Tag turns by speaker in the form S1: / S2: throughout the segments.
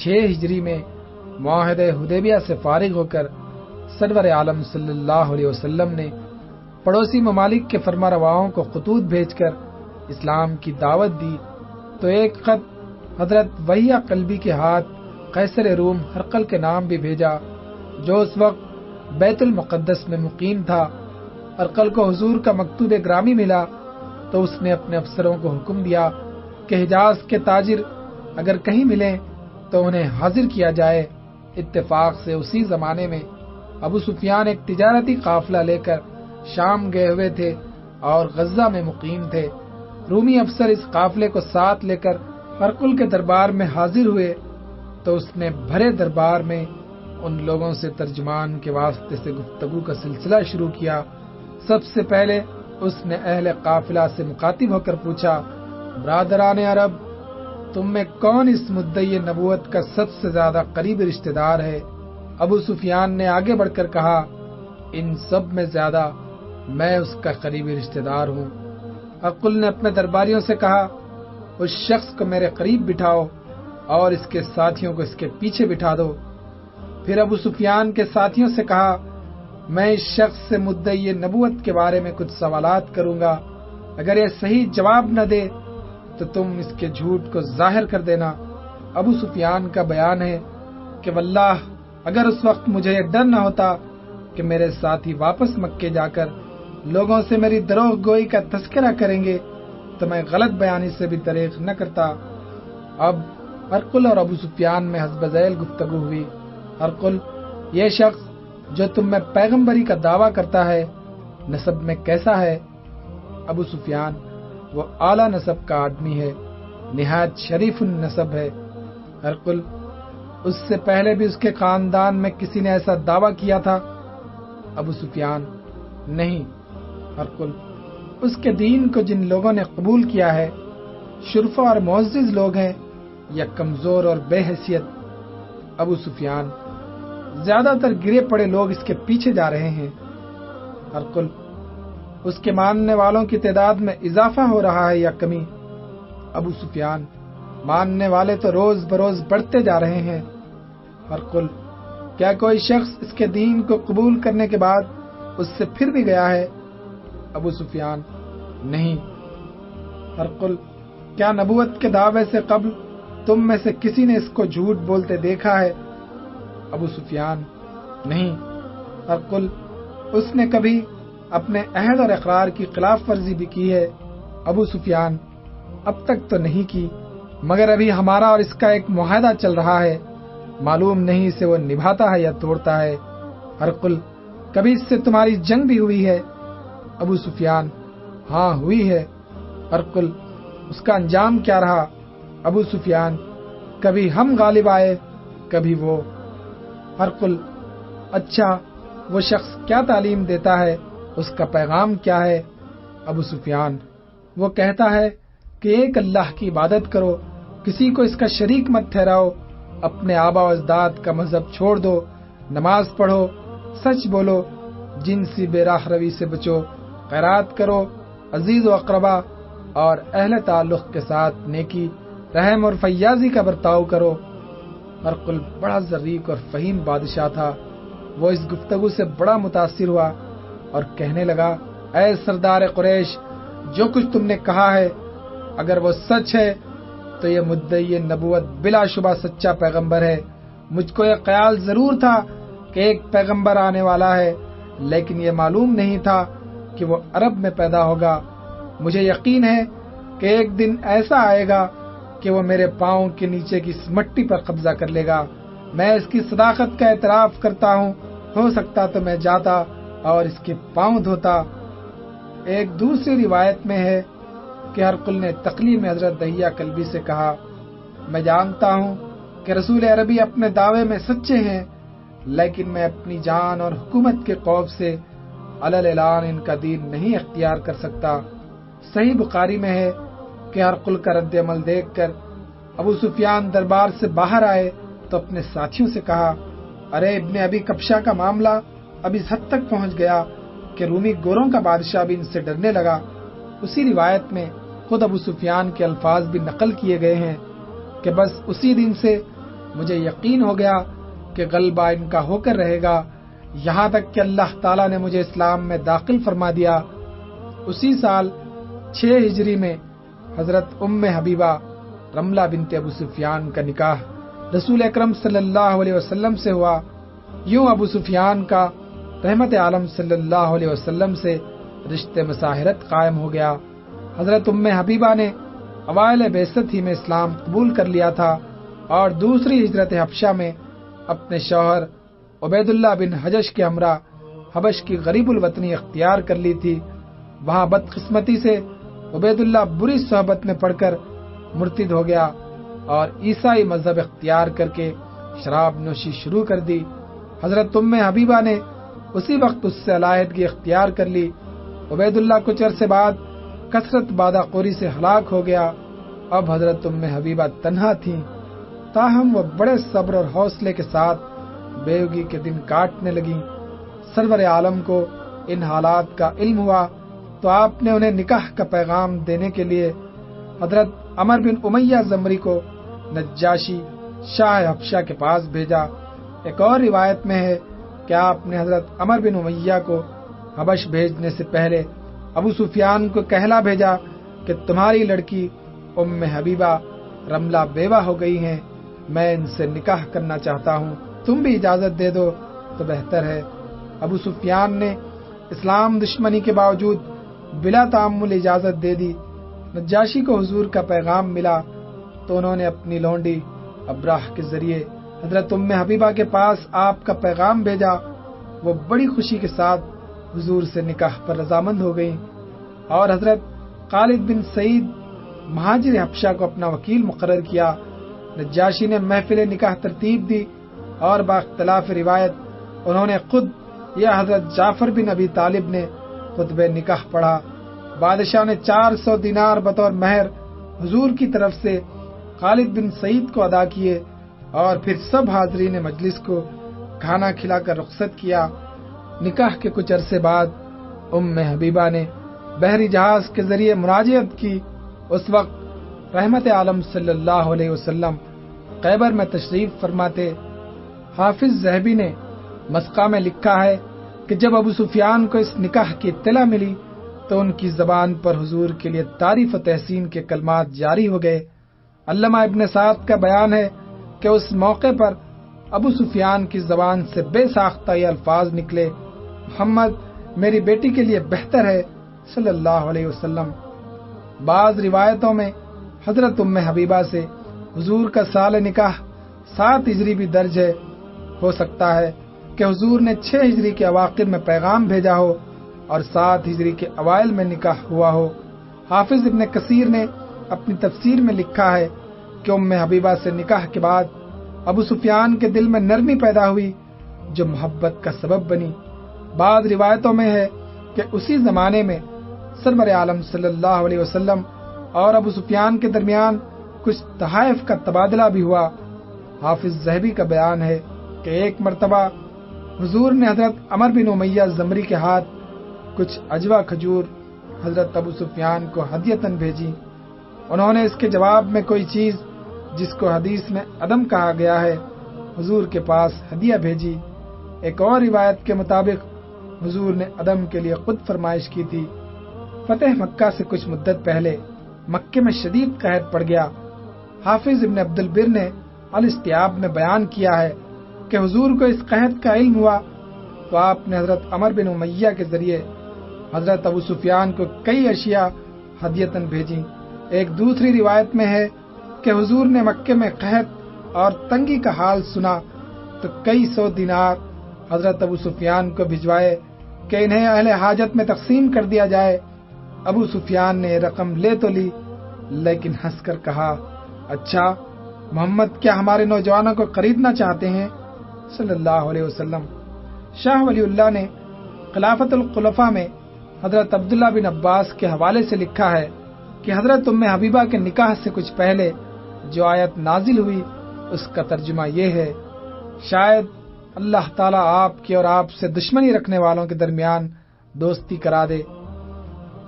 S1: ہجری میں معاہدہ حدیبیہ سے فارغ ہو کر سرور عالم صلی اللہ علیہ وسلم نے پڑوسی ممالک کے فرما رواؤں کو خطوط بھیج کر اسلام کی دعوت دی تو ایک خط حضرت وحیہ قلبی کے ہاتھ قیصر روم ہرقل کے نام بھی بھیجا، جو اس وقت بیت المقدس میں مقیم تھا۔ ہرقل کو حضور کا مکتوب گرامی ملا تو اس نے اپنے افسروں کو حکم دیا کہ حجاز کے تاجر اگر کہیں ملیں تو انہیں حاضر کیا جائے۔ اتفاق سے اسی زمانے میں ابو سفیان ایک تجارتی قافلہ لے کر شام گئے ہوئے تھے اور غزہ میں مقیم تھے۔ رومی افسر اس قافلے کو ساتھ لے کر ہرقل کے دربار میں حاضر ہوئے تو اس نے بھرے دربار میں ان لوگوں سے ترجمان کے واسطے سے گفتگو کا سلسلہ شروع کیا۔ سب سے پہلے اس نے اہل قافلہ سے مخاطب ہو کر پوچھا، برادران عرب، تم میں کون اس مدعی نبوت کا سب سے زیادہ قریبی رشتہ دار ہے؟ ابو سفیان نے آگے بڑھ کر کہا، ان سب میں زیادہ میں اس کا قریبی رشتہ دار ہوں۔ ہرقل نے اپنے درباریوں سے کہا، اس شخص کو میرے قریب بٹھاؤ اور اس کے ساتھیوں کو اس کے پیچھے بٹھا دو۔ پھر ابو سفیان کے ساتھیوں سے کہا، میں اس شخص سے مدعی نبوت کے بارے میں کچھ سوالات کروں گا، اگر یہ صحیح جواب نہ دے تو تم اس کے جھوٹ کو ظاہر کر دینا۔ ابو سفیان کا بیان ہے کہ واللہ اگر اس وقت مجھے یہ ڈر نہ ہوتا کہ میرے ساتھی واپس مکے جا کر لوگوں سے میری دروغ گوئی کا تذکرہ کریں گے تو میں غلط بیانی سے بھی دریغ نہ کرتا۔ اب ہرقل اور ابو سفیان میں حسب ذیل گفتگو ہوئی۔ ہرقل، یہ شخص جو تم میں پیغمبری کا دعویٰ کرتا ہے نسب میں کیسا ہے؟ ابو سفیان، وہ اعلیٰ نسب کا آدمی ہے، نہایت شریف النسب ہے۔ ہرقل، اس سے پہلے بھی اس کے خاندان میں کسی نے ایسا دعویٰ کیا تھا؟ ابو سفیان، نہیں۔ ہرقل، اس کے دین کو جن لوگوں نے قبول کیا ہے شرفا اور معزز لوگ ہیں یا کمزور اور بے حیثیت؟ ابو سفیان، زیادہ تر گرے پڑے لوگ اس کے پیچھے جا رہے ہیں۔ ہرقل، اس کے ماننے والوں کی تعداد میں اضافہ ہو رہا ہے یا کمی؟ ابو سفیان، ماننے والے تو روز بروز بڑھتے جا رہے ہیں۔ ہرقل، کیا کوئی شخص اس کے دین کو قبول کرنے کے بعد اس سے پھر بھی گیا ہے؟ ابو سفیان، نہیں۔ ہرقل، کیا نبوت کے دعوے سے قبل تم میں سے کسی نے اس کو جھوٹ بولتے دیکھا ہے؟ ابو سفیان، نہیں۔ ہرقل، اس نے کبھی اپنے عہد اور اقرار کی خلاف ورزی بھی کی ہے؟ ابو سفیان، اب تک تو نہیں کی، مگر ابھی ہمارا اور اس کا ایک معاہدہ چل رہا ہے، معلوم نہیں اسے وہ نبھاتا ہے یا توڑتا ہے۔ ہرقل، کبھی اس سے تمہاری جنگ بھی ہوئی ہے؟ ابو سفیان، ہاں ہوئی ہے۔ ہرقل، اس کا انجام کیا رہا؟ ابو سفیان، کبھی ہم غالب آئے کبھی وہ۔ ہرقل، اچھا، وہ شخص کیا تعلیم دیتا ہے، اس کا پیغام کیا ہے؟ ابو سفیان، وہ کہتا ہے کہ ایک اللہ کی عبادت کرو، کسی کو اس کا شریک مت ٹھہراؤ، اپنے آبا و اجداد کا مذہب چھوڑ دو، نماز پڑھو، سچ بولو، جنسی بے راہ روی سے بچو، خیرات کرو، عزیز و اقربا اور اہل تعلق کے ساتھ نیکی، رحم اور فیاضی کا برتاؤ کرو۔ ہرقل بڑا ظریف اور فہیم بادشاہ تھا، وہ اس گفتگو سے بڑا متاثر ہوا اور کہنے لگا، اے سردار قریش، جو کچھ تم نے کہا ہے اگر وہ سچ ہے تو یہ مدعی نبوت بلا شبہ سچا پیغمبر ہے۔ مجھ کو یہ خیال ضرور تھا کہ ایک پیغمبر آنے والا ہے، لیکن یہ معلوم نہیں تھا کہ وہ عرب میں پیدا ہوگا۔ مجھے یقین ہے کہ ایک دن ایسا آئے گا کہ وہ میرے پاؤں کے نیچے کی اس مٹی پر قبضہ کر لے گا۔ میں اس کی صداقت کا اعتراف کرتا ہوں، ہو سکتا تو میں جاتا اور اس کے پاؤں دھوتا۔ ایک دوسری روایت میں ہے کہ ہرقل نے تقلیم میں حضرت دحیہ کلبی سے کہا، میں جانتا ہوں کہ رسول عربی اپنے دعوے میں سچے ہیں، لیکن میں اپنی جان اور حکومت کے خوف سے علل اعلان ان کا دین نہیں اختیار کر سکتا۔ صحیح بخاری میں ہے کہ ہرقل کا رد عمل دیکھ کر ابو سفیان دربار سے باہر آئے تو اپنے ساتھیوں سے کہا، ارے ابن ابی کبشہ کا معاملہ اب اس حد تک پہنچ گیا کہ رومی گوروں کا بادشاہ بھی ان سے ڈرنے لگا۔ اسی روایت میں خود ابو سفیان کے الفاظ بھی نقل کیے گئے ہیں کہ بس اسی دن سے مجھے یقین ہو گیا کہ غلبہ ان کا ہو کر رہے گا، یہاں تک کہ اللہ تعالیٰ نے مجھے اسلام میں داخل فرما دیا۔ اسی سال 6 ہجری میں حضرت ام حبیبہ رملہ بنت ابو سفیان کا نکاح رسول اکرم صلی اللہ علیہ وسلم سے ہوا۔ یوں ابو سفیان کا رحمت عالم صلی اللہ علیہ وسلم سے رشتے مساہرت قائم ہو گیا۔ حضرت ام حبیبہ نے اوائل بعثت ہی میں اسلام قبول کر لیا تھا اور دوسری ہجرت حبشہ میں اپنے شوہر عبید اللہ بن حجش کے ہمراہ حبش کی غریب الوطنی اختیار کر لی تھی۔ وہاں بدقسمتی سے عبید اللہ بری صحبت میں پڑ کر مرتد ہو گیا اور عیسائی مذہب اختیار کر کے شراب نوشی شروع کر دی۔ حضرت ام حبیبہ نے اسی وقت اس سے علیحدگی اختیار کر لی۔ عبید اللہ کچھ عرصے بعد کثرت بادہ خوری سے ہلاک ہو گیا۔ اب حضرت ام حبیبہ تنہا تھیں، تاہم وہ بڑے صبر اور حوصلے کے ساتھ بیوگی کے دن کاٹنے لگیں۔ سرور عالم کو ان حالات کا علم ہوا تو آپ نے انہیں نکاح کا پیغام دینے کے لیے حضرت عمر بن امیہ زمری کو نجاشی شاہ حبشہ کے پاس بھیجا۔ ایک اور روایت میں ہے کہ آپ نے حضرت عمر بن امیہ کو حبش بھیجنے سے پہلے ابو سفیان کو کہلا بھیجا کہ تمہاری لڑکی ام حبیبہ رملہ بیوہ ہو گئی ہیں، میں ان سے نکاح کرنا چاہتا ہوں، تم بھی اجازت دے دو تو بہتر ہے۔ ابو سفیان نے اسلام دشمنی کے باوجود بلا تعمل اجازت دے دی۔ نجاشی کو حضور کا پیغام ملا تو انہوں نے اپنی لونڈی ابراہ کے ذریعے حضرت ام حبیبہ کے پاس آپ کا پیغام بھیجا۔ وہ بڑی خوشی کے ساتھ حضور سے نکاح پر رضامند ہو گئیں اور حضرت خالد بن سعید مہاجر حبشہ کو اپنا وکیل مقرر کیا۔ نجاشی نے محفل نکاح ترتیب دی اور باختلاف روایت انہوں نے خود یا حضرت جعفر بن ابی طالب نے خطبہ نکاح پڑھا۔ بادشاہ نے 400 دینار بطور مہر حضور کی طرف سے خالد بن سعید کو ادا کیے اور پھر سب حاضرین مجلس کو کھانا کھلا کر رخصت کیا۔ نکاح کے کچھ عرصے بعد ام حبیبہ نے بحری جہاز کے ذریعے مراجعت کی۔ اس وقت رحمت عالم صلی اللہ علیہ وسلم خیبر میں تشریف فرماتے۔ حافظ ذہبی نے مسقہ میں لکھا ہے کہ جب ابو سفیان کو اس نکاح کی اطلاع ملی تو ان کی زبان پر حضور کے لیے تعریف و تحسین کے کلمات جاری ہو گئے۔ علامہ ابن سعد کا بیان ہے کہ اس موقع پر ابو سفیان کی زبان سے بے ساختہ یہ الفاظ نکلے، محمد میری بیٹی کے لیے بہتر ہے صلی اللہ علیہ وسلم۔ بعض روایتوں میں حضرت ام حبیبہ سے حضور کا سال نکاح 7 ہجری بھی درج ہے۔ ہو سکتا ہے کہ حضور نے 6 ہجری کے اواخر میں پیغام بھیجا ہو اور 7 ہجری کے اوائل میں نکاح ہوا ہو۔ حافظ ابن کثیر نے اپنی تفسیر میں لکھا ہے کہ ام حبیبہ سے نکاح کے بعد ابو سفیان کے دل میں نرمی پیدا ہوئی جو محبت کا سبب بنی۔ بعض روایتوں میں ہے کہ اسی زمانے میں سرور عالم صلی اللہ علیہ وسلم اور ابو سفیان کے درمیان کچھ تحائف کا تبادلہ بھی ہوا۔ حافظ ذہبی کا بیان ہے کہ ایک مرتبہ حضور نے حضرت عمر بن امیہ زمری کے ہاتھ کچھ عجوہ کھجور حضرت ابو سفیان کو ہدیتاً بھیجی۔ انہوں نے اس کے جواب میں کوئی چیز جس کو حدیث میں عدم کہا گیا ہے حضور کے پاس ہدیہ بھیجی۔ ایک اور روایت کے مطابق حضور نے عدم کے لیے خود فرمائش کی تھی۔ فتح مکہ سے کچھ مدت پہلے مکے میں شدید قحط پڑ گیا۔ حافظ ابن عبد البر نے الاستیاب میں بیان کیا ہے کہ حضور کو اس قحط کا علم ہوا تو آپ نے حضرت عمر بن امیہ کے ذریعے حضرت ابو سفیان کو کئی اشیاء ہدیتاً بھیجیں۔ ایک دوسری روایت میں ہے کہ حضور نے مکے میں قحط اور تنگی کا حال سنا تو کئی 100 دینار حضرت ابو سفیان کو بھجوائے کہ انہیں اہل حاجت میں تقسیم کر دیا جائے۔ ابو سفیان نے رقم لے تو لی لیکن ہنس کر کہا، اچھا محمد کیا ہمارے نوجوانوں کو خریدنا چاہتے ہیں صلی اللہ علیہ وسلم۔ شاہ ولی اللہ نے خلافت الخلفاء میں حضرت عبداللہ بن عباس کے حوالے سے لکھا ہے کہ حضرت ام حبیبہ کے نکاح سے کچھ پہلے جو آیت نازل ہوئی اس کا ترجمہ یہ ہے، شاید اللہ تعالیٰ آپ کی اور آپ سے دشمنی رکھنے والوں کے درمیان دوستی کرا دے۔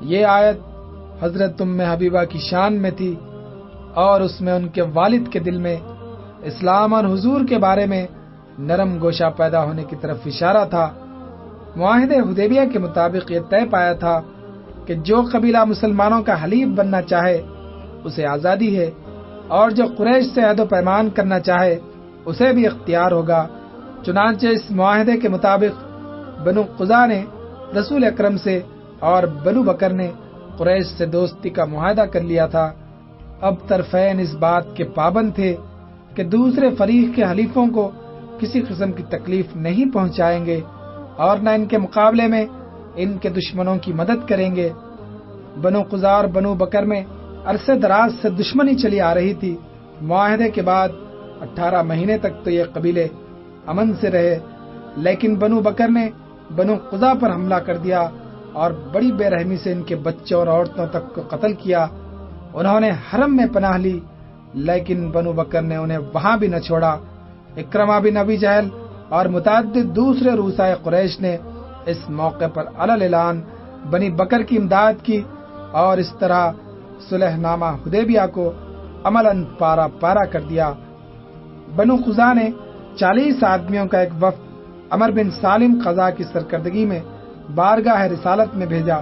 S1: یہ آیت حضرت ام حبیبہ کی شان میں تھی اور اس میں ان کے والد کے دل میں اسلام اور حضور کے بارے میں نرم گوشہ پیدا ہونے کی طرف اشارہ تھا۔ معاہدہ حدیبیہ کے مطابق یہ طے پایا تھا کہ جو قبیلہ مسلمانوں کا حلیف بننا چاہے اسے آزادی ہے، اور جو قریش سے عہد و پیمان کرنا چاہے اسے بھی اختیار ہوگا۔ چنانچہ اس معاہدے کے مطابق بنو قزا نے رسول اکرم سے اور بنو بکر نے قریش سے دوستی کا معاہدہ کر لیا تھا۔ اب طرفین اس بات کے پابند تھے کہ دوسرے فریق کے حلیفوں کو کسی قسم کی تکلیف نہیں پہنچائیں گے اور نہ ان کے مقابلے میں ان کے دشمنوں کی مدد کریں گے۔ بنو قزا اور بنو بکر میں عرصے دراز سے دشمنی چلی آ رہی تھی۔ معاہدے کے بعد 18 مہینے تک تو یہ قبیلے امن سے رہے، لیکن بنو بکر نے بنو قزا پر حملہ کر دیا اور بڑی بے رحمی سے ان کے بچوں اور عورتوں تک کو قتل کیا۔ انہوں نے حرم میں پناہ لی، لیکن بنو بکر نے انہیں وہاں بھی نہ چھوڑا۔ اکرمہ بن ابی جہل اور متعدد دوسرے رؤسائے قریش نے اس موقع پر علل اعلان بنی بکر کی امداد کی اور اس طرح صلح نامہ حدیبیہ کو عملاً پارا پارا کر دیا۔ بنو قزا نے 40 آدمیوں کا ایک وفد عمر بن سالم قزا کی سرکردگی میں بارگاہ رسالت میں بھیجا۔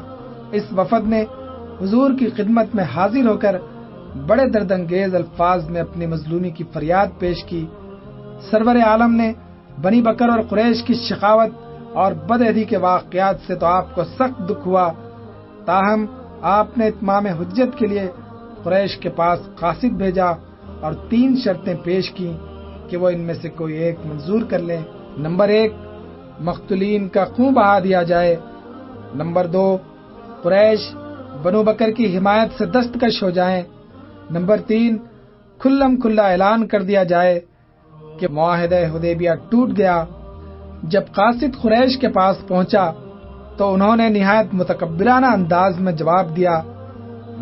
S1: اس وفد نے حضور کی خدمت میں حاضر ہو کر بڑے درد انگیز الفاظ میں اپنی مظلومی کی فریاد پیش کی۔ سرور عالم نے بنی بکر اور قریش کی شقاوت اور بدعہدی کے واقعات سے تو آپ کو سخت دکھ ہوا، تاہم آپ نے اتمام حجت کے لیے قریش کے پاس قاصد بھیجا اور 3 شرطیں پیش کی کہ وہ ان میں سے کوئی ایک منظور کر لیں۔ نمبر 1، مقتولین کا خون بہا دیا جائے۔ نمبر 2، قریش بنو بکر کی حمایت سے دستکش ہو جائیں۔ نمبر 3، کھلم کھلا اعلان کر دیا جائے کہ معاہدہ حدیبیہ ٹوٹ گیا۔ جب قاصد قریش کے پاس پہنچا تو انہوں نے نہایت متکبرانہ انداز میں جواب دیا،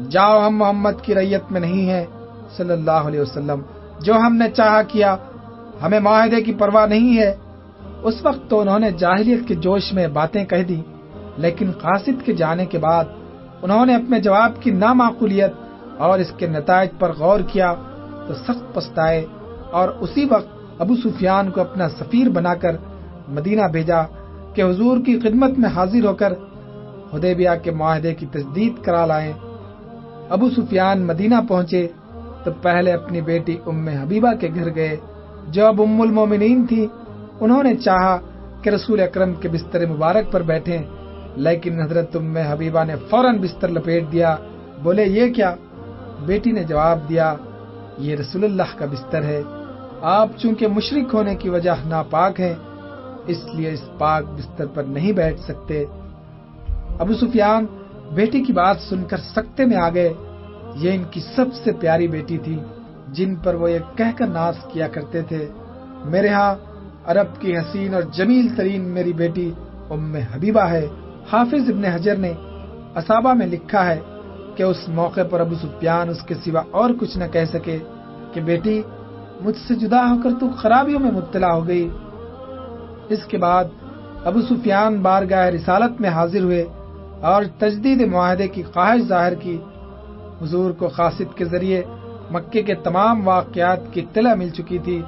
S1: جاؤ، ہم محمد کی رعیت میں نہیں ہیں صلی اللہ علیہ وسلم، جو ہم نے چاہا کیا، ہمیں معاہدے کی پرواہ نہیں ہے۔ اس وقت تو انہوں نے جاہلیت کے جوش میں باتیں کہہ دی، لیکن قاصد کے جانے کے بعد انہوں نے اپنے جواب کی نامعقولیت اور اس کے نتائج پر غور کیا تو سخت پچھتائے، اور اسی وقت ابو سفیان کو اپنا سفیر بنا کر مدینہ بھیجا کہ حضور کی خدمت میں حاضر ہو کر حدیبیہ کے معاہدے کی تجدید کرا لائیں۔ ابو سفیان مدینہ پہنچے تو پہلے اپنی بیٹی ام حبیبہ کے گھر گئے، جو اب ام المومنین تھی۔ انہوں نے چاہا کہ رسول اکرم کے بستر مبارک پر بیٹھیں، لیکن حضرت ام حبیبہ نے فوراً بستر لپیٹ دیا۔ بولے، یہ کیا؟ بیٹی نے جواب دیا، یہ رسول اللہ کا بستر ہے، آپ چونکہ مشرک ہونے کی وجہ ناپاک ہیں، اس لیے اس پاک بستر پر نہیں بیٹھ سکتے۔ ابو سفیان بیٹی کی بات سن کر سکتے میں آ گئے۔ یہ ان کی سب سے پیاری بیٹی تھی، جن پر وہ یہ کہہ کر ناز کیا کرتے تھے، میرے ہاں عرب کی حسین اور جمیل ترین میری بیٹی ام حبیبہ ہے۔ حافظ ابن حجر نے اصابہ میں لکھا ہے کہ اس موقع پر ابو سفیان اس کے سوا اور کچھ نہ کہہ سکے کہ بیٹی، مجھ سے جدا ہو کر تو خرابیوں میں مبتلا ہو گئی۔ اس کے بعد ابو سفیان بارگاہ رسالت میں حاضر ہوئے اور تجدید معاہدے کی خواہش ظاہر کی۔ حضور کو قاصد کے ذریعے مکے کے تمام واقعات کی اطلاع مل چکی تھی،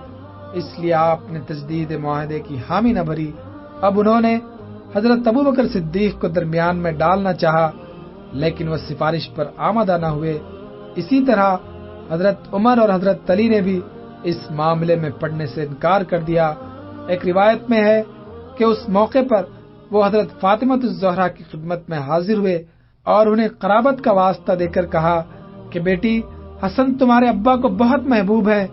S1: اس لیے آپ نے تجدید معاہدے کی حامی نہ بھری۔ اب انہوں نے حضرت ابوبکر صدیق کو درمیان میں ڈالنا چاہا، لیکن وہ سفارش پر آمادہ نہ ہوئے۔ اسی طرح حضرت عمر اور حضرت علی نے بھی اس معاملے میں پڑھنے سے انکار کر دیا۔ ایک روایت میں ہے کہ اس موقع پر وہ حضرت فاطمہ الزہرا کی خدمت میں حاضر ہوئے اور انہیں قرابت کا واسطہ دے کر کہا کہ بیٹی، حسن تمہارے ابا کو بہت محبوب ہے،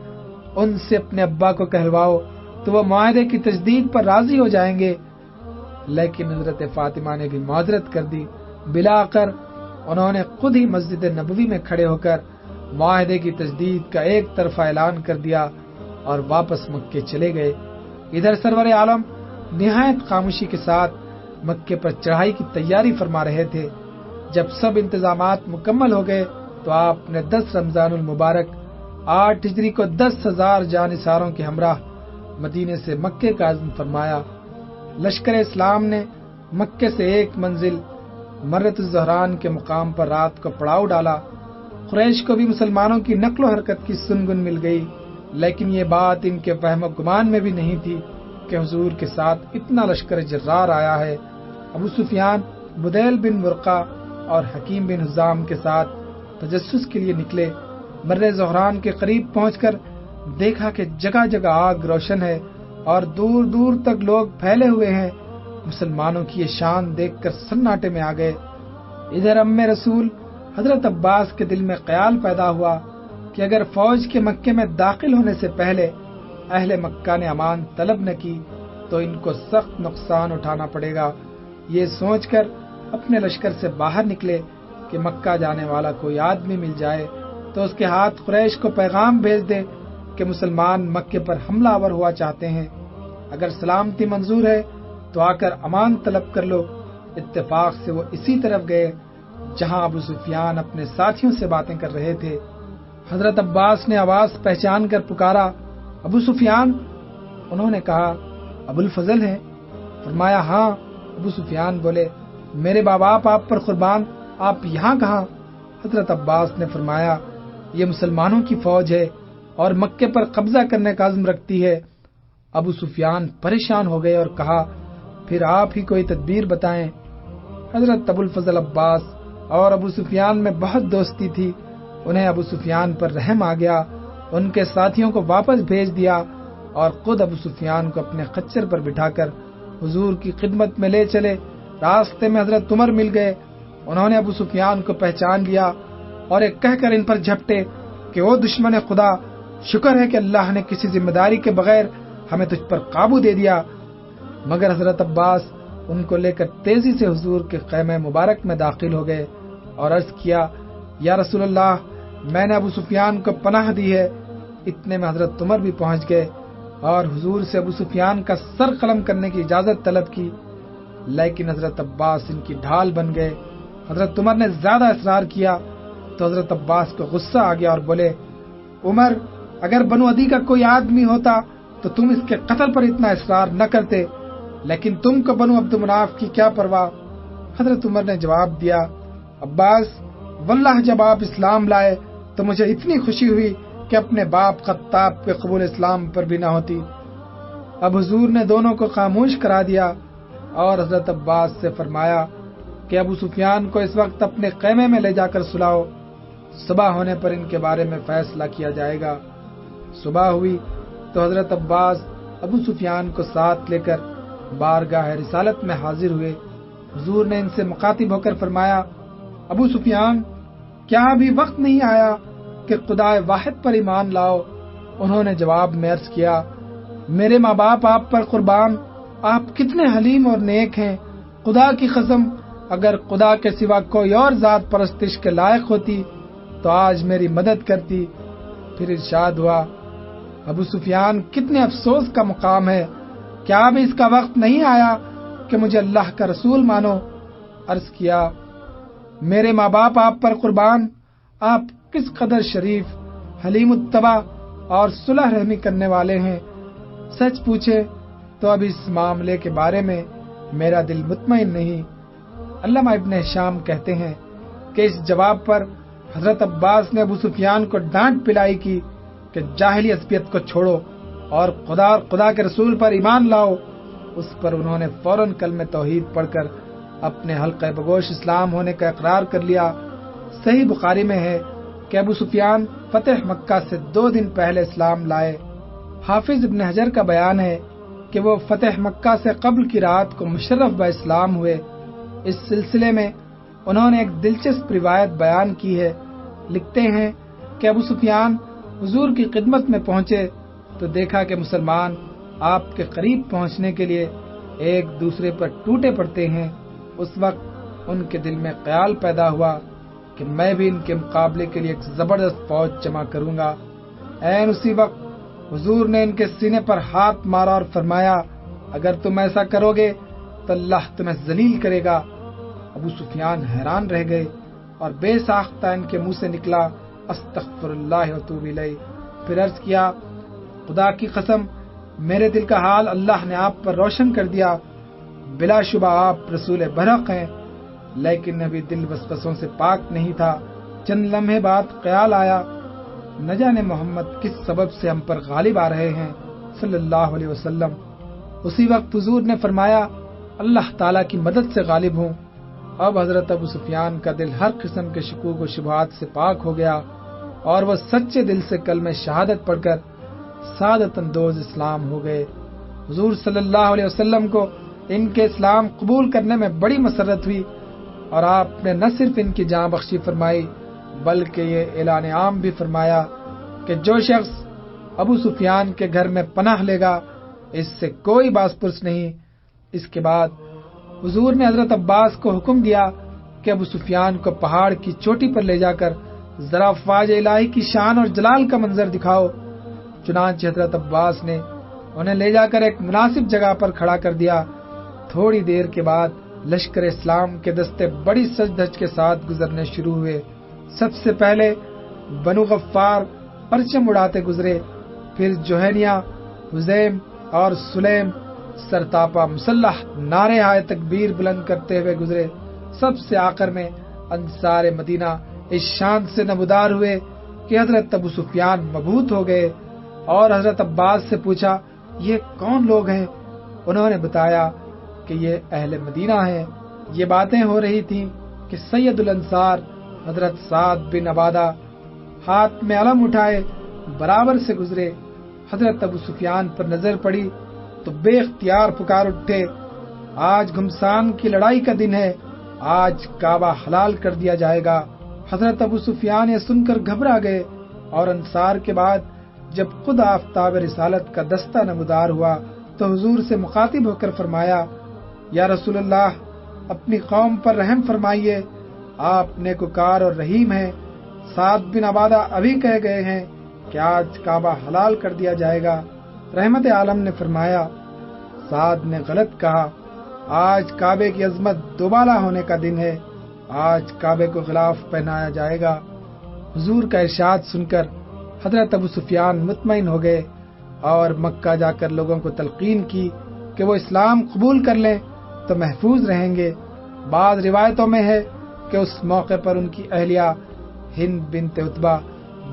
S1: ان سے اپنے ابا کو کہلواؤ تو وہ معاہدے کی تجدید پر راضی ہو جائیں گے۔ لیکن حضرت فاطمہ نے بھی معذرت کر دی۔ بلاخر انہوں نے خود ہی مسجد نبوی میں کھڑے ہو کر معاہدے کی تجدید کا ایک طرفہ اعلان کر دیا اور واپس مکے چلے گئے۔ ادھر سرور عالم نہایت خاموشی کے ساتھ مکے پر چڑھائی کی تیاری فرما رہے تھے۔ جب سب انتظامات مکمل ہو گئے تو آپ نے 10 رمضان المبارک 8 ہجری کو 10,000 جانثاروں کے ہمراہ مدینے سے مکے کا عزم فرمایا۔ لشکر اسلام نے مکے سے ایک منزل مرت الزہران کے مقام پر رات کو پڑاؤ ڈالا۔ قریش کو بھی مسلمانوں کی نقل و حرکت کی سنگن مل گئی، لیکن یہ بات ان کے فہم و گمان میں بھی نہیں تھی کہ حضور کے ساتھ اتنا لشکر جرار آیا ہے۔ ابو سفیان بدیل بن ورقہ اور حکیم بن حزام کے ساتھ تجسس کے لیے نکلے۔ مر زہران کے قریب پہنچ کر دیکھا کہ جگہ جگہ آگ روشن ہے اور دور دور تک لوگ پھیلے ہوئے ہیں۔ مسلمانوں کی یہ شان دیکھ کر سناٹے میں آ گئے۔ ادھر ام رسول حضرت عباس کے دل میں خیال پیدا ہوا کہ اگر فوج کے مکے میں داخل ہونے سے پہلے اہل مکہ نے امان طلب نہ کی تو ان کو سخت نقصان اٹھانا پڑے گا۔ یہ سوچ کر اپنے لشکر سے باہر نکلے کہ مکہ جانے والا کوئی آدمی مل جائے تو اس کے ہاتھ قریش کو پیغام بھیج دے کہ مسلمان مکے پر حملہ آور ہوا چاہتے ہیں، اگر سلامتی منظور ہے تو آ کر امان طلب کر لو۔ اتفاق سے وہ اسی طرف گئے جہاں ابو سفیان اپنے ساتھیوں سے باتیں کر رہے تھے۔ حضرت عباس نے آواز پہچان کر پکارا، ابو سفیان؟ انہوں نے کہا، ابو الفضل ہیں؟ فرمایا، ہاں۔ ابو سفیان بولے، میرے ماں باپ آپ پر قربان، آپ یہاں کہاں؟ حضرت عباس نے فرمایا، یہ مسلمانوں کی فوج ہے اور مکے پر قبضہ کرنے کا عزم رکھتی ہے۔ ابو سفیان پریشان ہو گئے اور کہا، پھر آپ ہی کوئی تدبیر بتائیں۔ حضرت ابو الفضل عباس اور ابو سفیان میں بہت دوستی تھی، انہیں ابو سفیان پر رحم آ گیا، ان کے ساتھیوں کو واپس بھیج دیا اور خود ابو سفیان کو اپنے خچر پر بٹھا کر حضور کی خدمت میں لے چلے۔ راستے میں حضرت عمر مل گئے، انہوں نے ابو سفیان کو پہچان لیا اور ایک کہہ کر ان پر جھپٹے کہ وہ دشمن خدا، شکر ہے کہ اللہ نے کسی ذمہ داری کے بغیر ہمیں تجھ پر قابو دے دیا۔ مگر حضرت عباس ان کو لے کر تیزی سے حضور کے خیمہ مبارک میں داخل ہو گئے اور عرض کیا، یا رسول اللہ، میں نے ابو سفیان کو پناہ دی ہے۔ اتنے میں حضرت عمر بھی پہنچ گئے اور حضور سے ابو سفیان کا سر قلم کرنے کی اجازت طلب کی، لیکن حضرت عباس ان کی ڈھال بن گئے۔ حضرت عمر نے زیادہ اصرار کیا تو حضرت عباس کو غصہ آ گیا اور بولے، عمر، اگر بنو عدی کا کوئی آدمی ہوتا تو تم اس کے قتل پر اتنا اصرار نہ کرتے، لیکن تم کو بنو عبد مناف کی کیا پرواہ؟ حضرت عمر نے جواب دیا، عباس، واللہ جب آپ اسلام لائے تو مجھے اتنی خوشی ہوئی کہ اپنے باپ خطاب کے قبول اسلام پر بھی نہ ہوتی۔ اب حضور نے دونوں کو خاموش کرا دیا اور حضرت عباس سے فرمایا کہ ابو سفیان کو اس وقت اپنے خیمے میں لے جا کر سلاؤ، صبح ہونے پر ان کے بارے میں فیصلہ کیا جائے گا۔ صبح ہوئی تو حضرت عباس ابو سفیان کو ساتھ لے کر بارگاہ رسالت میں حاضر ہوئے۔ حضور نے ان سے مخاطب ہو کر فرمایا، ابو سفیان، کیا ابھی وقت نہیں آیا کہ خدا واحد پر ایمان لاؤ؟ انہوں نے جواب میں عرض کیا، میرے ماں باپ آپ پر قربان، آپ کتنے حلیم اور نیک ہیں، خدا کی قسم اگر خدا کے سوا کوئی اور ذات پرستش کے لائق ہوتی تو آج میری مدد کرتی۔ پھر ارشاد ہوا، ابو سفیان، کتنے افسوس کا مقام ہے، کیا اب اس کا وقت نہیں آیا کہ مجھے اللہ کا رسول مانو؟ عرض کیا، میرے ماں باپ آپ پر قربان، آپ کس قدر شریف، حلیم الطبع اور صلح رحمی کرنے والے ہیں، سچ پوچھے تو اب اس معاملے کے بارے میں میرا دل مطمئن نہیں۔ علامہ ابن ہشام کہتے ہیں کہ اس جواب پر حضرت عباس نے ابو سفیان کو ڈانٹ پلائی کی کہ جاہلی عصبیت کو چھوڑو اور خدا کے رسول پر ایمان لاؤ۔ اس پر انہوں نے فوراً کلمہ توحید پڑھ کر اپنے حلقہ بگوش اسلام ہونے کا اقرار کر لیا۔ صحیح بخاری میں ہے کہ ابو سفیان فتح مکہ سے 2 دن پہلے اسلام لائے۔ حافظ ابن حجر کا بیان ہے کہ وہ فتح مکہ سے قبل کی رات کو مشرف با اسلام ہوئے۔ اس سلسلے میں انہوں نے ایک دلچسپ روایت بیان کی ہے۔ لکھتے ہیں کہ ابو سفیان حضور کی خدمت میں پہنچے تو دیکھا کہ مسلمان آپ کے قریب پہنچنے کے لیے ایک دوسرے پر ٹوٹے پڑتے ہیں۔ اس وقت ان کے دل میں خیال پیدا ہوا کہ میں بھی ان کے مقابلے کے لیے ایک زبردست فوج جمع کروں گا۔ عین اسی وقت حضور نے ان کے سینے پر ہاتھ مارا اور فرمایا، اگر تم ایسا کرو گے تو اللہ تمہیں ذلیل کرے گا۔ ابو سفیان حیران رہ گئے اور بے ساختہ ان کے منہ سے نکلا، استغفر اللہ واتوب الیہ۔ پھر عرض کیا، خدا کی قسم میرے دل کا حال اللہ نے آپ پر روشن کر دیا. بلا شبہ آپ رسول برحق ہیں, لیکن ابھی دل وسوسوں سے پاک نہیں تھا. چند لمحے بعد خیال آیا, نہ جانے محمد کس سبب سے ہم پر غالب آ رہے ہیں صلی اللہ علیہ وسلم. اسی وقت حضور نے فرمایا, اللہ تعالیٰ کی مدد سے غالب ہوں. اب حضرت ابو سفیان کا دل ہر قسم کے شکوک و شبہات سے پاک ہو گیا اور وہ سچے دل سے کلمہ شہادت پڑھ کر سعادت اندوز اسلام ہو گئے. حضور صلی اللہ علیہ وسلم کو ان کے اسلام قبول کرنے میں بڑی مسرت ہوئی اور آپ نے نہ صرف ان کی جاں بخشی فرمائی بلکہ یہ اعلان عام بھی فرمایا کہ جو شخص ابو سفیان کے گھر میں پناہ لے گا اس سے کوئی باس پرس نہیں. اس کے بعد حضور نے حضرت عباس کو حکم دیا کہ ابو سفیان کو پہاڑ کی چوٹی پر لے جا کر ذرا افواج الہی کی شان اور جلال کا منظر دکھاؤ. چنانچہ حضرت عباس نے انہیں لے جا کر ایک مناسب جگہ پر کھڑا کر دیا. تھوڑی دیر کے بعد لشکر اسلام کے دستے بڑی سج دھج کے ساتھ گزرنے شروع ہوئے. سب سے پہلے بنو غفار پرچم اڑاتے گزرے, پھر جوہینیا, حزیم اور سلیم سرتاپا مسلح نعرے ہائے تکبیر بلند کرتے ہوئے گزرے. سب سے آخر میں انصار مدینہ اس شان سے نمودار ہوئے کہ حضرت ابو سفیان مبہوت ہو گئے اور حضرت عباس سے پوچھا, یہ کون لوگ ہیں؟ انہوں نے بتایا کہ یہ اہل مدینہ ہیں. یہ باتیں ہو رہی تھیں کہ سید الانصار حضرت سعد بن عبادہ ہاتھ میں علم اٹھائے برابر سے گزرے. حضرت ابو سفیان پر نظر پڑی تو بے اختیار پکار اٹھے, آج گھمسان کی لڑائی کا دن ہے, آج کعبہ حلال کر دیا جائے گا. حضرت ابو سفیان یہ سن کر گھبرا گئے اور انصار کے بعد جب خود آفتاب رسالت کا دستہ نمودار ہوا تو حضور سے مخاطب ہو کر فرمایا, یا رسول اللہ اپنی قوم پر رحم فرمائیے, آپ نیکوکار اور رحیم ہیں. سعد بن عبادہ ابھی کہہ گئے ہیں کہ آج کعبہ حلال کر دیا جائے گا. رحمت عالم نے فرمایا, سعد نے غلط کہا, آج کعبے کی عظمت دوبالا ہونے کا دن ہے, آج کعبے کو غلاف پہنایا جائے گا. حضور کا ارشاد سن کر حضرت ابو سفیان مطمئن ہو گئے اور مکہ جا کر لوگوں کو تلقین کی کہ وہ اسلام قبول کر لیں تو محفوظ رہیں گے. بعض روایتوں میں ہے کہ اس موقع پر ان کی اہلیہ ہند بنت عتبہ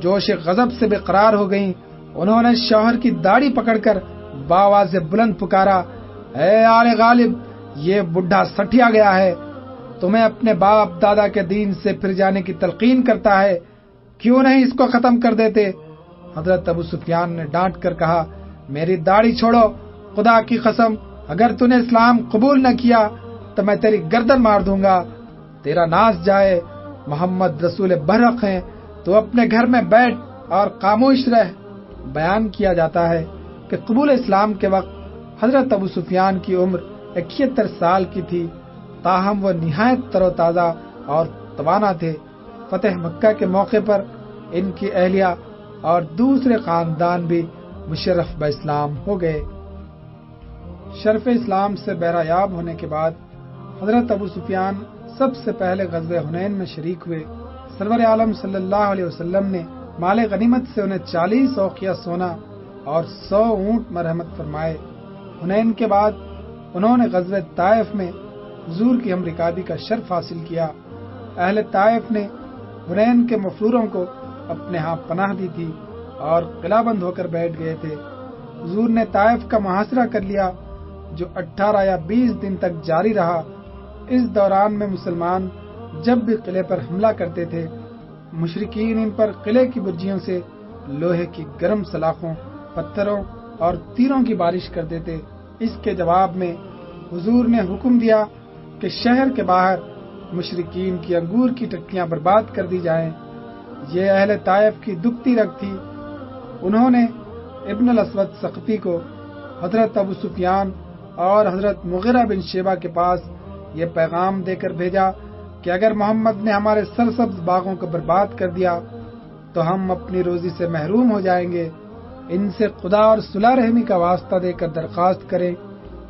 S1: جوش غضب سے بے قرار ہو گئیں. انہوں نے شوہر کی داڑھی پکڑ کر باواز بلند پکارا, اے آل غالب, یہ بڈھا سٹھیا گیا ہے, تمہیں اپنے باپ دادا کے دین سے پھر جانے کی تلقین کرتا ہے, کیوں نہیں اس کو ختم کر دیتے؟ حضرت ابو سفیان نے ڈانٹ کر کہا, میری داڑھی چھوڑو, خدا کی قسم اگر تو نے اسلام قبول نہ کیا تو میں تیری گردن مار دوں گا. تیرا ناز جائے, محمد رسول برحق ہیں, تو اپنے گھر میں بیٹھ اور خاموش رہ. بیان کیا جاتا ہے کہ قبول اسلام کے وقت حضرت ابو سفیان کی عمر 71 سال کی تھی, تاہم وہ نہایت تر و تازہ اور توانا تھے. فتح مکہ کے موقع پر ان کی اہلیہ اور دوسرے خاندان بھی مشرف باسلام ہو گئے. شرف اسلام سے بہرایاب ہونے کے بعد حضرت ابو سفیان سب سے پہلے غزوہ حنین میں شریک ہوئے. سرور عالم صلی اللہ علیہ وسلم نے مال غنیمت سے انہیں 40 اوقیہ سونا اور 100 اونٹ مرحمت فرمائے. حنین کے بعد انہوں نے غزوہ طائف میں حضور کی ہمرکابی کا شرف حاصل کیا. اہل طائف نے حنین کے مفروروں کو اپنے ہاں پناہ دی تھی اور قلعہ بند ہو کر بیٹھ گئے تھے. حضور نے طائف کا محاصرہ کر لیا جو 18 یا 20 دن تک جاری رہا. اس دوران میں مسلمان جب بھی قلعے پر حملہ کرتے تھے مشرکین ان پر قلعے کی برجیوں سے لوہے کی گرم سلاخوں, پتھروں اور تیروں کی بارش کر دیتے. اس کے جواب میں حضور نے حکم دیا کہ شہر کے باہر مشرکین کی انگور کی ٹکیاں برباد کر دی جائیں. یہ اہل طائف کی دکھتی رگ تھی. انہوں نے ابن الاسود ثقفی کو حضرت ابو سفیان اور حضرت مغیرہ بن شیبہ کے پاس یہ پیغام دے کر بھیجا کہ اگر محمد نے ہمارے سرسبز باغوں کو برباد کر دیا تو ہم اپنی روزی سے محروم ہو جائیں گے. ان سے خدا اور صلح رحمی کا واسطہ دے کر درخواست کریں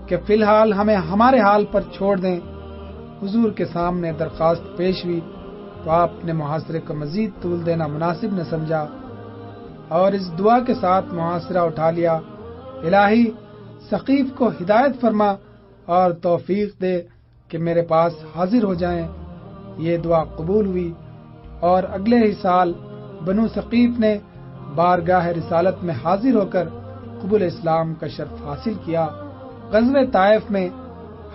S1: کہ فی الحال ہمیں ہمارے حال پر چھوڑ دیں. حضور کے سامنے درخواست پیش ہوئی تو آپ نے محاصرے کو مزید طول دینا مناسب نہ سمجھا اور اس دعا کے ساتھ محاصرہ اٹھا لیا الہی ثقیف کو ہدایت فرما اور توفیق دے کہ میرے پاس حاضر ہو جائیں۔ یہ دعا قبول ہوئی اور اگلے ہی سال بنو ثقیف نے بارگاہ رسالت میں حاضر ہو کر قبول اسلام کا شرف حاصل کیا۔ غزوہ طائف میں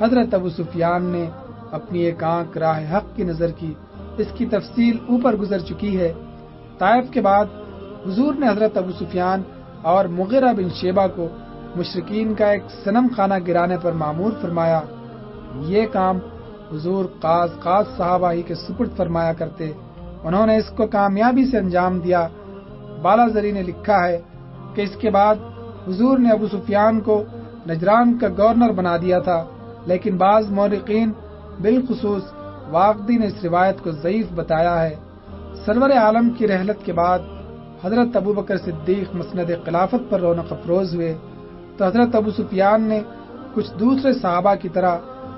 S1: حضرت ابو سفیان نے اپنی ایک آنکھ راہ حق کی نظر کی، اس کی تفصیل اوپر گزر چکی ہے۔ طائف کے بعد حضور نے حضرت ابو سفیان اور مغیرہ بن شیبہ کو مشرکین کا ایک صنم خانہ گرانے پر مامور فرمایا۔ یہ کام حضور خاص صحابہ ہی کے سپرد فرمایا کرتے، انہوں نے اس کو کامیابی سے انجام دیا۔ بالازری نے لکھا ہے کہ اس کے بعد حضور نے ابو سفیان کو نجران کا گورنر بنا دیا تھا، لیکن بعض مورخین بالخصوص واقدی نے اس روایت کو ضعیف بتایا ہے۔ سرور عالم کی رحلت کے بعد حضرت ابو بکر صدیق مسند خلافت پر رونق افروز ہوئے تو حضرت ابو سفیان نے کچھ دوسرے صحابہ کی طرح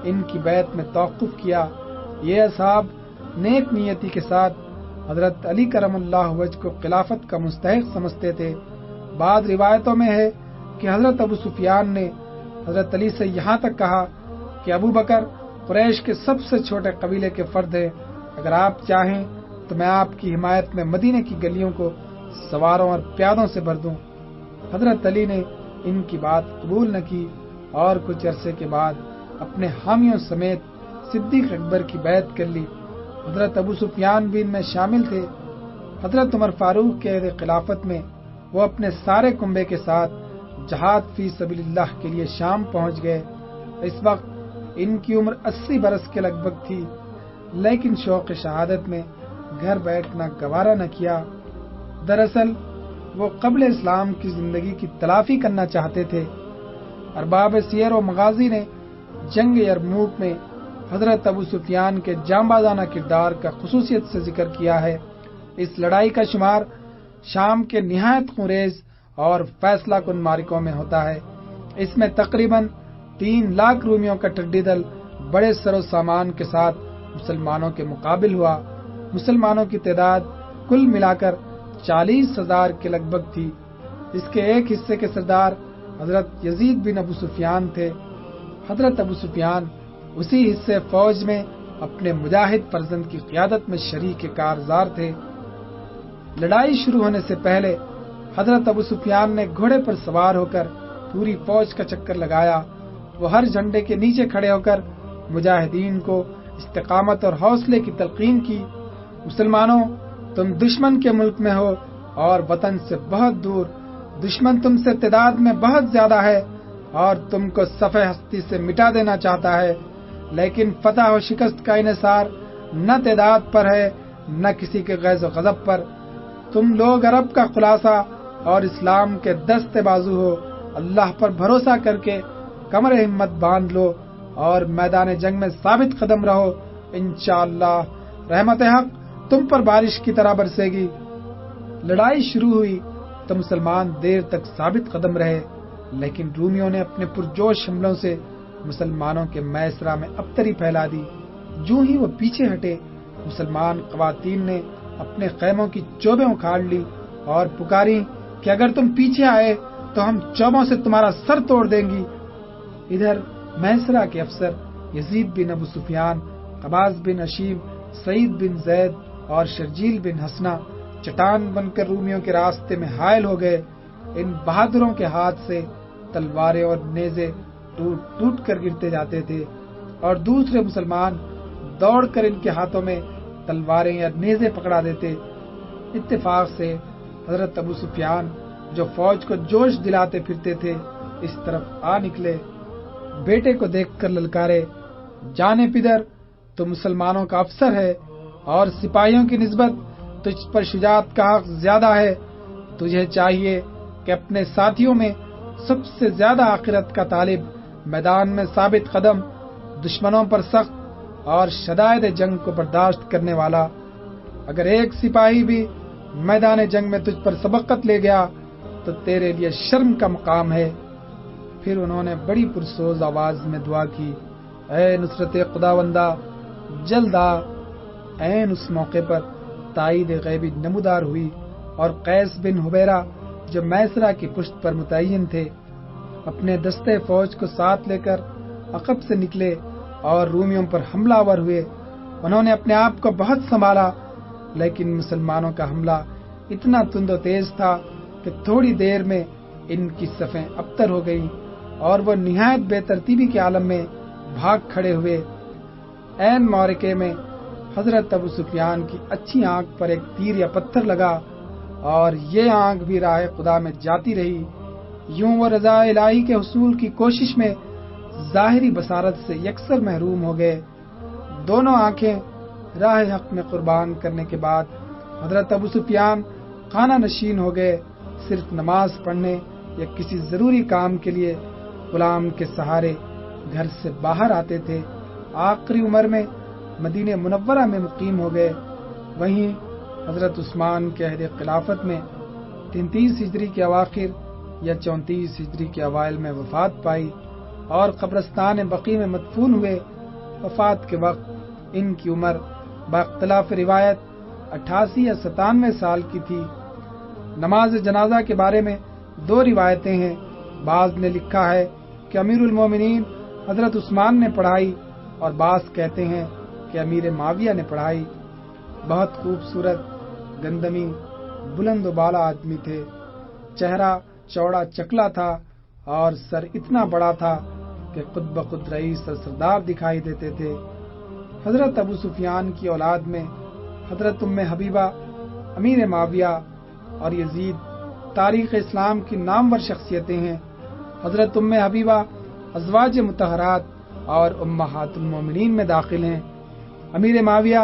S1: ان کی بیعت میں توقف کیا۔ یہ اصحاب نیک نیتی کے ساتھ حضرت علی کرم اللہ وجہ کو خلافت کا مستحق سمجھتے تھے۔ بعض روایتوں میں ہے کہ حضرت ابو سفیان نے حضرت علی سے یہاں تک کہا کہ ابو بکر قریش کے سب سے چھوٹے قبیلے کے فرد ہیں، اگر آپ چاہیں تو میں آپ کی حمایت میں مدینے کی گلیوں کو سواروں اور پیادوں سے بھر دوں۔ حضرت علی نے ان کی بات قبول نہ کی اور کچھ عرصے کے بعد اپنے حامیوں سمیت صدیق اکبر کی بیعت کر لی۔ حضرت ابو سفیان بھی ان میں شامل تھے۔ حضرت عمر فاروق کے عہد خلافت میں وہ اپنے سارے کنبے کے ساتھ جہاد فی سبیل اللہ کے لیے شام پہنچ گئے۔ اس وقت ان کی عمر 80 برس کے لگ بھگ تھی، لیکن شوق شہادت میں گھر بیٹھنا گوارا نہ کیا۔ دراصل وہ قبل اسلام کی زندگی کی تلافی کرنا چاہتے تھے۔ ارباب سیر و مغازی نے جنگ یرموک میں حضرت ابو سفیان کے جانبازانہ کردار کا خصوصیت سے ذکر کیا ہے۔ اس لڑائی کا شمار شام کے نہایت خونریز اور فیصلہ کن معرکوں میں ہوتا ہے۔ اس میں تقریباً 3 لاکھ رومیوں کا ٹڈی دل بڑے سر و سامان کے ساتھ مسلمانوں کے مقابل ہوا۔ مسلمانوں کی تعداد کل ملا کر 40,000 کے لگ بھگ تھی۔ اس کے ایک حصے کے سردار حضرت یزید بن ابو سفیان تھے۔ حضرت ابو سفیان اسی حصے فوج میں اپنے مجاہد فرزند کی قیادت میں شریک کارزار تھے۔ لڑائی شروع ہونے سے پہلے حضرت ابو سفیان نے گھوڑے پر سوار ہو کر پوری فوج کا چکر لگایا۔ وہ ہر جھنڈے کے نیچے کھڑے ہو کر مجاہدین کو استقامت اور حوصلے کی تلقین کی۔ مسلمانوں، تم دشمن کے ملک میں ہو اور وطن سے بہت دور، دشمن تم سے تعداد میں بہت زیادہ ہے اور تم کو صفحہ ہستی سے مٹا دینا چاہتا ہے، لیکن فتح و شکست کا انحصار نہ تعداد پر ہے نہ کسی کے غیظ و غضب پر۔ تم لوگ عرب کا خلاصہ اور اسلام کے دست بازو ہو، اللہ پر بھروسہ کر کے کمر ہمت باندھ لو اور میدان جنگ میں ثابت قدم رہو، انشاءاللہ رحمت حق تم پر بارش کی طرح برسے گی۔ لڑائی شروع ہوئی تو مسلمان دیر تک ثابت قدم رہے، لیکن رومیوں نے اپنے پرجوش حملوں سے مسلمانوں کے میسرہ میں ابتری پھیلا دی۔ جو ہی وہ پیچھے ہٹے، مسلمان خواتین نے اپنے خیموں کی چوبیں اکھاڑ لی اور پکاری کہ اگر تم پیچھے آئے تو ہم چوبوں سے تمہارا سر توڑ دیں گی۔ ادھر میسرہ کے افسر یزید بن ابو سفیان، قباس بن اشیب، سعید بن زید اور شرجیل بن حسنہ چٹان بن کر رومیوں کے راستے میں حائل ہو گئے۔ ان بہادروں کے ہاتھ سے تلواریں اور نیزے ٹوٹ ٹوٹ کر گرتے جاتے تھے اور دوسرے مسلمان دوڑ کر ان کے ہاتھوں میں تلواریں یا نیزے پکڑا دیتے۔ اتفاق سے حضرت ابو سفیان جو فوج کو جوش دلاتے پھرتے تھے اس طرف آ نکلے۔ بیٹے کو دیکھ کر للکارے، جانے پدر تو مسلمانوں کا افسر ہے اور سپاہیوں کی نسبت تجھ پر شجاعت کا حق زیادہ ہے۔ تجھے چاہیے کہ اپنے ساتھیوں میں سب سے زیادہ آخرت کا طالب، میدان میں ثابت قدم، دشمنوں پر سخت اور شدائد جنگ کو برداشت کرنے والا، اگر ایک سپاہی بھی میدان جنگ میں تجھ پر سبقت لے گیا تو تیرے لیے شرم کا مقام ہے۔ پھر انہوں نے بڑی پرسوز آواز میں دعا کی، اے نصرت خداوندہ جلد آ۔ عین اس موقع پر تائید غیبی نمودار ہوئی اور قیس بن حبیرہ جو میسرہ کی پشت پر متعین تھے اپنے دستے فوج کو ساتھ لے کر عقب سے نکلے اور رومیوں پر حملہ آور ہوئے۔ انہوں نے اپنے آپ کو بہت سنبھالا، لیکن مسلمانوں کا حملہ اتنا تند و تیز تھا کہ تھوڑی دیر میں ان کی صفیں ابتر ہو گئیں اور وہ نہایت بے ترتیبی کے عالم میں بھاگ کھڑے ہوئے۔ عین معرکے میں حضرت ابو سفیان کی اچھی آنکھ پر ایک تیر یا پتھر لگا اور یہ آنکھ بھی راہ خدا میں جاتی رہی۔ یوں وہ رضا الہی کے حصول کی کوشش میں ظاہری بصارت سے یکسر محروم ہو گئے۔ دونوں آنکھیں راہ حق میں قربان کرنے کے بعد حضرت ابو سفیان خانہ نشین ہو گئے۔ صرف نماز پڑھنے یا کسی ضروری کام کے لیے غلام کے سہارے گھر سے باہر آتے تھے۔ آخری عمر میں مدینہ منورہ میں مقیم ہو گئے۔ وہیں حضرت عثمان کے عہد خلافت میں 33 ہجری کے اواخر یا 34 ہجری کے اوائل میں وفات پائی اور قبرستان بقیع میں مدفون ہوئے۔ وفات کے وقت ان کی عمر باختلاف روایت 88 یا 97 سال کی تھی۔ نماز جنازہ کے بارے میں 2 روایتیں ہیں۔ بعض نے لکھا ہے کہ امیر المومنین حضرت عثمان نے پڑھائی اور بعض کہتے ہیں کہ امیر معاویہ نے پڑھائی۔ بہت خوبصورت، گندمی، بلند و بالا آدمی تھے۔ چہرہ چوڑا چکلا تھا اور سر اتنا بڑا تھا کہ خود بخود رئیس اور سردار دکھائی دیتے تھے۔ حضرت ابو سفیان کی اولاد میں حضرت ام حبیبہ، امیر معاویہ اور یزید تاریخ اسلام کی نامور شخصیتیں ہیں۔ حضرت ام حبیبہ ازواج مطہرات اور امہات المومنین میں داخل ہیں۔ امیر معاویہ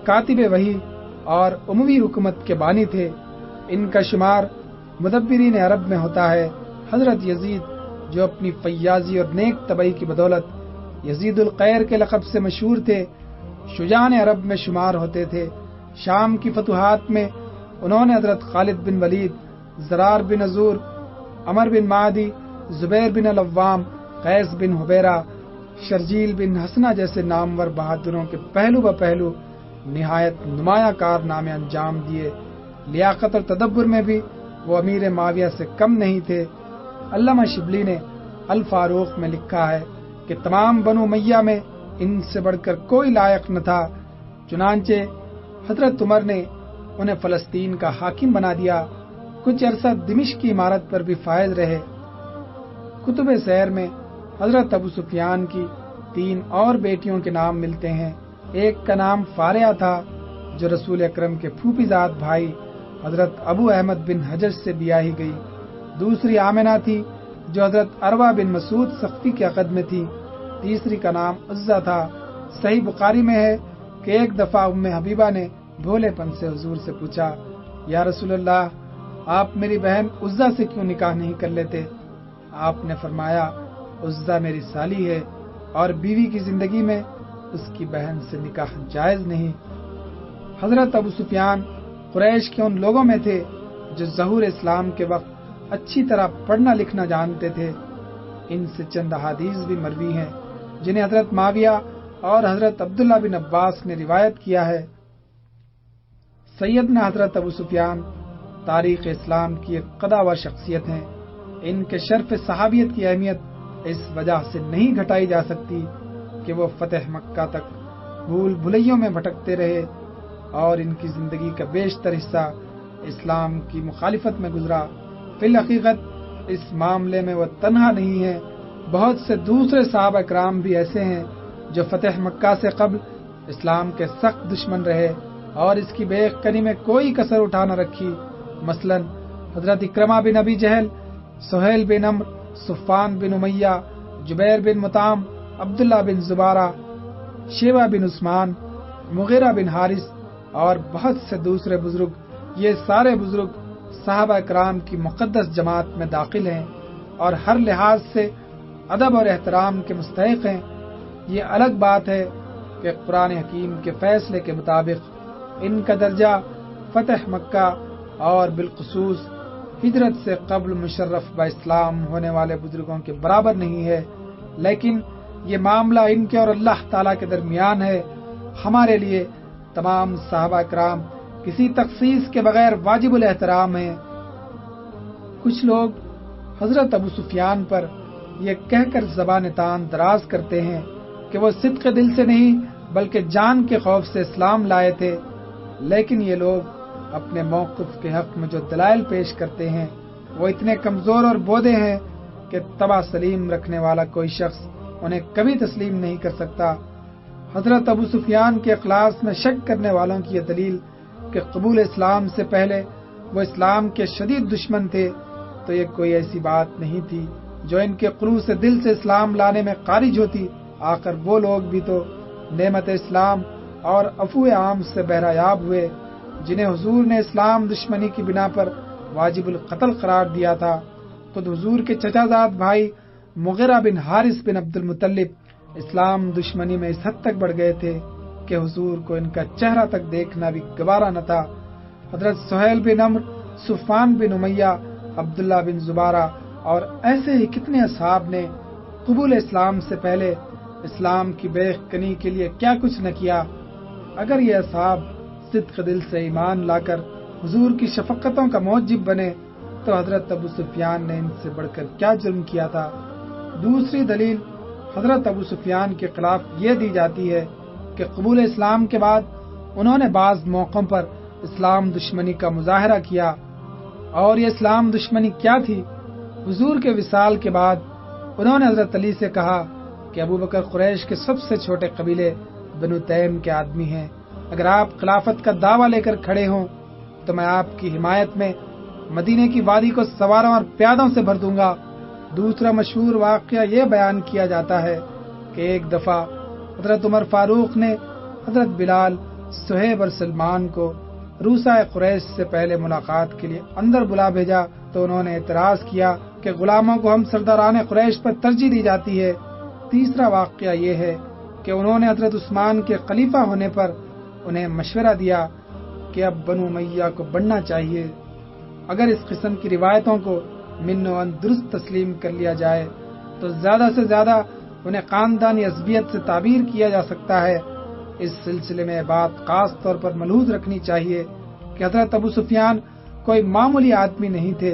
S1: کاتب وحی اور اموی حکومت کے بانی تھے۔ ان کا شمار مدبرین عرب میں ہوتا ہے۔ حضرت یزید جو اپنی فیاضی اور نیک طبعی کی بدولت یزید الخیر کے لقب سے مشہور تھے، شجاعان عرب میں شمار ہوتے تھے۔ شام کی فتوحات میں انہوں نے حضرت خالد بن ولید، زرار بن عزور، عمر بن معدی، زبیر بن العوام، قیس بن حبیرہ، شرجیل بن حسنہ جیسے نامور بہادروں کے پہلو بہ پہلو نہایت نمایاں کارنامے انجام دیے۔ لیاقت اور تدبر میں بھی وہ امیر معاویہ سے کم نہیں تھے۔ علامہ شبلی نے الفاروق میں لکھا ہے کہ تمام بنو امیہ میں ان سے بڑھ کر کوئی لائق نہ تھا۔ چنانچہ حضرت عمر نے انہیں فلسطین کا حاکم بنا دیا۔ کچھ عرصہ دمشق کی عمارت پر بھی فائز رہے۔ کتب سیر میں حضرت ابو سفیان کی 3 اور بیٹیوں کے نام ملتے ہیں۔ ایک کا نام فاریہ تھا جو رسول اکرم کے پھوپھی زاد بھائی حضرت ابو احمد بن حجج سے بیاہی گئی۔ دوسری آمنہ تھی جو حضرت عروہ بن مسعود سقفی کے عقد میں تھی۔ تیسری کا نام عزہ تھا۔ صحیح بخاری میں ہے کہ ایک دفعہ ام حبیبہ نے بھولے پن سے حضور سے پوچھا، یا رسول اللہ، آپ میری بہن عزہ سے کیوں نکاح نہیں کر لیتے؟ آپ نے فرمایا، عزہ میری سالی ہے اور بیوی کی زندگی میں اس کی بہن سے نکاح جائز نہیں۔ حضرت ابو سفیان قریش کے ان لوگوں میں تھے جو ظہور اسلام کے وقت اچھی طرح پڑھنا لکھنا جانتے تھے۔ ان سے چند احادیث بھی مروی ہیں جنہیں حضرت معاویہ اور حضرت عبداللہ بن عباس نے روایت کیا ہے۔ سیدنا حضرت ابو سفیان تاریخ اسلام کی ایک قداور شخصیت ہیں۔ ان کے شرف صحابیت کی اہمیت اس وجہ سے نہیں گھٹائی جا سکتی کہ وہ فتح مکہ تک بھول بھلیوں میں بھٹکتے رہے اور ان کی زندگی کا بیشتر حصہ اسلام کی مخالفت میں گزرا۔ فی الحقیقت اس معاملے میں وہ تنہا نہیں ہے، بہت سے دوسرے صحابہ کرام بھی ایسے ہیں جو فتح مکہ سے قبل اسلام کے سخت دشمن رہے اور اس کی بے یقینی میں کوئی کسر اٹھا نہ رکھی۔ مثلا حضرت اکرمہ بن ابی جہل، سہیل بن عمر، صفوان بن امیہ، جبیر بن مطعم، عبداللہ بن زبارہ، شیبہ بن عثمان، مغیرہ بن حارث اور بہت سے دوسرے بزرگ، یہ سارے بزرگ صحابہ کرام کی مقدس جماعت میں داخل ہیں اور ہر لحاظ سے ادب اور احترام کے مستحق ہیں۔ یہ الگ بات ہے کہ قرآن حکیم کے فیصلے کے مطابق ان کا درجہ فتح مکہ اور بالخصوص ہجرت سے قبل مشرف با اسلام ہونے والے بزرگوں کے برابر نہیں ہے، لیکن یہ معاملہ ان کے اور اللہ تعالیٰ کے درمیان ہے۔ ہمارے لیے تمام صحابہ کرام کسی تخصیص کے بغیر واجب الاحترام ہیں۔ کچھ لوگ حضرت ابو سفیان پر یہ کہہ کر زبان تان دراز کرتے ہیں کہ وہ صدق دل سے نہیں بلکہ جان کے خوف سے اسلام لائے تھے، لیکن یہ لوگ اپنے موقف کے حق میں جو دلائل پیش کرتے ہیں وہ اتنے کمزور اور بودے ہیں کہ طبع سلیم رکھنے والا کوئی شخص انہیں کبھی تسلیم نہیں کر سکتا۔ حضرت ابو سفیان کے اخلاص میں شک کرنے والوں کی یہ دلیل کہ قبول اسلام سے پہلے وہ اسلام کے شدید دشمن تھے، تو یہ کوئی ایسی بات نہیں تھی جو ان کے خلوص دل سے اسلام لانے میں خارج ہوتی۔ آخر وہ لوگ بھی تو نعمت اسلام اور عفو عام سے بہرایاب ہوئے جنہیں حضور نے اسلام دشمنی کی بنا پر واجب القتل قرار دیا تھا۔ خود حضور کے چچا زاد بھائی مغیرہ بن حارث بن عبد المطلب اسلام دشمنی میں اس حد تک بڑھ گئے تھے کہ حضور کو ان کا چہرہ تک دیکھنا بھی گوارا نہ تھا۔ حضرت سہیل بن عمر، صفوان بن امیہ، عبداللہ بن زبارہ اور ایسے ہی کتنے اصحاب نے قبول اسلام سے پہلے اسلام کی بیخ کنی کے لیے کیا کچھ نہ کیا۔ اگر یہ اصحاب صدق دل سے ایمان لا کر حضور کی شفقتوں کا موجب بنے تو حضرت ابو سفیان نے ان سے بڑھ کر کیا جرم کیا تھا۔ دوسری دلیل حضرت ابو سفیان کے خلاف یہ دی جاتی ہے کہ قبول اسلام کے بعد انہوں نے بعض موقعوں پر اسلام دشمنی کا مظاہرہ کیا، اور یہ اسلام دشمنی کیا تھی؟ حضور کے وصال کے بعد انہوں نے حضرت علی سے کہا کہ ابو بکر قریش کے سب سے چھوٹے قبیلے بنو تیم کے آدمی ہیں، اگر آپ خلافت کا دعویٰ لے کر کھڑے ہوں تو میں آپ کی حمایت میں مدینے کی وادی کو سواروں اور پیادوں سے بھر دوں گا۔ دوسرا مشہور واقعہ یہ بیان کیا جاتا ہے کہ ایک دفعہ حضرت عمر فاروق نے حضرت بلال، صہیب اور سلمان کو روسا قریش سے پہلے ملاقات کے لیے اندر بلا بھیجا تو انہوں نے اعتراض کیا کہ غلاموں کو ہم سرداران قریش پر ترجیح دی جاتی ہے۔ تیسرا واقعہ یہ ہے کہ انہوں نے حضرت عثمان کے خلیفہ ہونے پر انہیں مشورہ دیا کہ اب بنو امیہ کو بڑھنا چاہیے۔ اگر اس قسم کی روایتوں کو من و عن درست تسلیم کر لیا جائے تو زیادہ سے زیادہ انہیں خاندانی عصبیت سے تعبیر کیا جا سکتا ہے۔ اس سلسلے میں بات خاص طور پر ملحوظ رکھنی چاہیے کہ حضرت ابو سفیان کوئی معمولی آدمی نہیں تھے،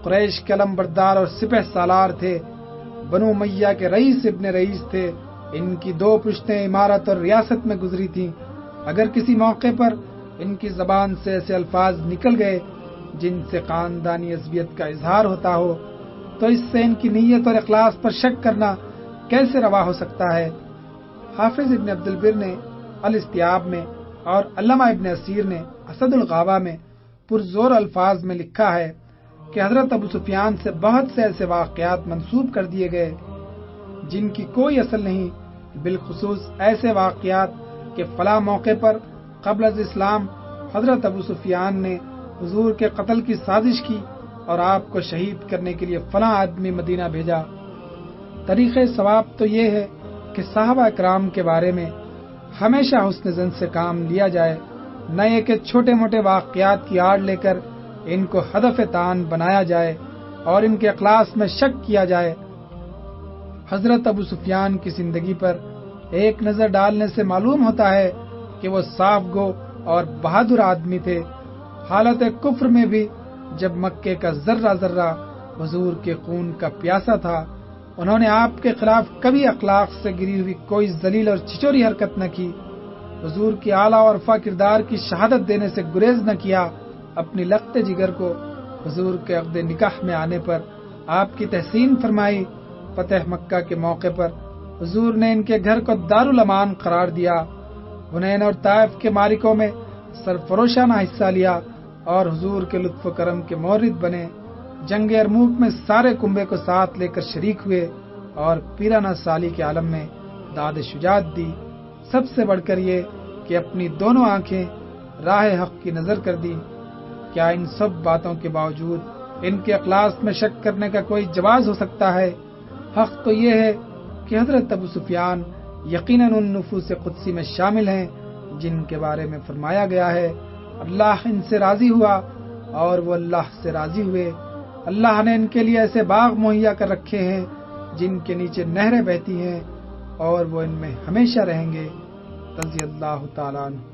S1: قریش کے علم بردار اور سپہ سالار تھے، بنو امیہ کے رئیس ابن رئیس تھے، ان کی 2 پشتیں امارت اور ریاست میں گزری تھیں۔ اگر کسی موقع پر ان کی زبان سے ایسے الفاظ نکل گئے جن سے خاندانی عصبیت کا اظہار ہوتا ہو تو اس سے ان کی نیت اور اخلاص پر شک کرنا کیسے روا ہو سکتا ہے؟ حافظ ابن عبد البر نے الاستیاب میں اور علامہ ابن اسیر نے اسد الغابہ میں پرزور الفاظ میں لکھا ہے کہ حضرت ابو سفیان سے بہت سے ایسے واقعات منسوب کر دیے گئے جن کی کوئی اصل نہیں، بالخصوص ایسے واقعات کہ فلاں موقع پر قبل از اسلام حضرت ابو سفیان نے حضور کے قتل کی سازش کی اور آپ کو شہید کرنے کے لیے فلاں آدمی مدینہ بھیجا۔ طریقہ ثواب تو یہ ہے کہ صحابہ کرام کے بارے میں ہمیشہ حسن ظن سے کام لیا جائے، نہ یہ کہ چھوٹے موٹے واقعات کی آڑ لے کر ان کو ہدف تان بنایا جائے اور ان کے اخلاص میں شک کیا جائے۔ حضرت ابو سفیان کی زندگی پر ایک نظر ڈالنے سے معلوم ہوتا ہے کہ وہ صاف گو اور بہادر آدمی تھے۔ حالت کفر میں بھی جب مکے کا ذرہ ذرہ حضور کے خون کا پیاسا تھا، انہوں نے آپ کے خلاف کبھی اخلاق سے گری ہوئی کوئی ذلیل اور چھچوری حرکت نہ کی، حضور کی اعلیٰ اور رفع کردار کی شہادت دینے سے گریز نہ کیا۔ اپنی لخت جگر کو حضور کے عقد نکاح میں آنے پر آپ کی تحسین فرمائی۔ فتح مکہ کے موقع پر حضور نے ان کے گھر کو دارالامان قرار دیا۔ حنین اور طائف کے معرکوں میں سرفروشانہ حصہ لیا اور حضور کے لطف و کرم کے مورد بنے۔ جنگ یرموک میں سارے کنبے کو ساتھ لے کر شریک ہوئے اور پیرانہ سالی کے عالم میں داد شجاعت دی۔ سب سے بڑھ کر یہ کہ اپنی دونوں آنکھیں راہ حق کی نظر کر دی۔ کیا ان سب باتوں کے باوجود ان کے اخلاص میں شک کرنے کا کوئی جواز ہو سکتا ہے؟ حق تو یہ ہے کہ حضرت ابو سفیان یقیناً ان نفوس قدسی میں شامل ہیں جن کے بارے میں فرمایا گیا ہے اللہ ان سے راضی ہوا اور وہ اللہ سے راضی ہوئے۔ اللہ نے ان کے لیے ایسے باغ مہیا کر رکھے ہیں جن کے نیچے نہریں بہتی ہیں اور وہ ان میں ہمیشہ رہیں گے۔ رضی اللہ تعالیٰ عنہ۔